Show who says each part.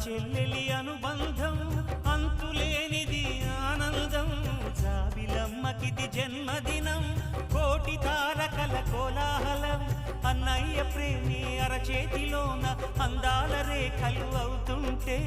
Speaker 1: చెల్లెలి అనుబంధం అంతులేనిది ఆనందం జాబిలమ్మకిది జన్మదినం కోటి తారకల కోలాహలం అన్నయ్య ప్రేమి అరచేతిలోన అందాల రేఖలు అవుతుంటే